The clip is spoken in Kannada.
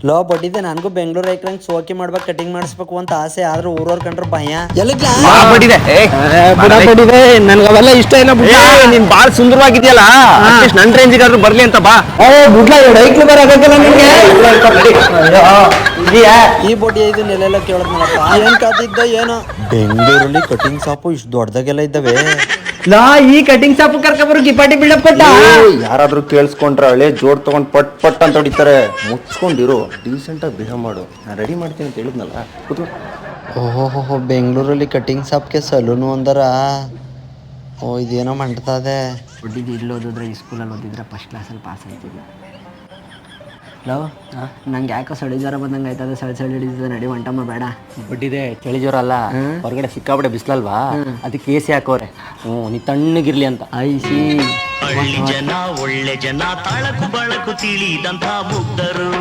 ಲೋ ಬಡ್ಡಿದೆ ನನಗೂ ಬೆಂಗಳೂರು ಐಕ್ರಂಗ್ ಸೋಕಿ ಮಾಡ್ಬೇಕು ಕಟಿಂಗ್ ಮಾಡಿಸ್ಬೇಕು ಅಂತ ಆಸೆ ಆದ್ರೂ ಊರವ್ರ ಕಂಡ್ರೆ ಭಯ ಎಲ್ಲಿಗ್ಲಾ ಬಡಿದೆ ನನ್ಗೆ ಅವೆಲ್ಲ ಇಷ್ಟ ಇಲ್ಲ ನೀನ್ ಬಾಳ್ ಸುಂದರವಾಗಿದ್ಯಲ್ಲ ನನ್ ರೇಂಜಿಗಾದ್ರೂ ಬರ್ಲಿ ಅಂತ ಬಾ. ಬುಡ್ಲ ಐಕ್ಲು ಬರೋದಿಲ್ಲ ನಿನ್ಗೆ ಈ ಬೊಡಿ ಇದು ನೆಲೆಲ್ಲ ಕೇಳದ್ನಲ್ಲಪ್ಪ ಏನ್ ಕಾದಿದ್ದ ಏನೋ ಬೆಂಗಳೂರಲ್ಲಿ ಕಟಿಂಗ್ ಶಾಪು ಇಷ್ಟು ದೊಡ್ಡದಾಗೆಲ್ಲ ಇದ್ದಾವೆ. ನಾ ಈ ಕಟಿಂಗ್ ಶಾಪ್ ಕರ್ಕೊಬರು ಕಿಪಾಟಿ ಬಿಲ್ಡಪ್ ಕೊಟ್ಟ ಯಾರಾದ್ರೂ ಕೇಳಿಸ್ಕೊಂಡ್ರೆ ಹಳೆ ಜೋಡ್ ತಗೊಂಡ್ ಪಟ್ ಪಟ್ ಅಂತ ಹೊಡಿತಾರೆ. ಮುಚ್ಕೊಂಡಿರು, ಡೀಸೆಂಟ್ ಆಗಿ ಬಿಹೇವ್ ಮಾಡು. ನಾನು ರೆಡಿ ಮಾಡ್ತೀನಿ ಅಂತ ಹೇಳಿದ್ನಲ್ಲ, ಕೂತ್ಕೋ. ಓಹೋ ಬೆಂಗಳೂರಲ್ಲಿ ಕಟಿಂಗ್ ಶಾಪ್ಗೆ ಸಲೂನು ಅಂದರ. ಓ ಇದೇನೋ ಮಂಡ್ತದೆ. ಹುಡುಗಿ ಇಲ್ಲಿ ಓದಿದ್ರೆ ಈ ಸ್ಕೂಲಲ್ಲಿ ಓದಿದ್ರೆ ಫಸ್ಟ್ ಕ್ಲಾಸಲ್ಲಿ ಪಾಸ್ ಆಯ್ತಿದ್ದೆ. ಲವ್ ನಂಗೆ ಯಾಕೋ ಚಳಿ ಜ್ವರ ಬಂದಂಗೆ ಆಯ್ತದೆ. ಚಳಿ ಹಿಡಿದಿದೆ, ನಡಿ ಒಂಟಮ್ಮ ಬೇಡ. ಬಡ್ಡಿದೆ ಚಳಿ ಜ್ವರ ಅಲ್ಲ, ಹೊರಗಡೆ ಸಿಕ್ಕಾಬಿಡೆ ಬಿಸ್ಲಲ್ವಾ, ಅದಕ್ಕೆ ಎ ಸಿ ಹಾಕೋರೆ. ನೀ ತಣ್ಣಗಿರ್ಲಿ ಅಂತ. ಐಸಿ ಹಳ್ಳಿ ಜನ ಒಳ್ಳೆ ಜನ, ತಳಕು ಬಳಕು ತಿಳಿದಂತ ಮುಗ್ಧರು.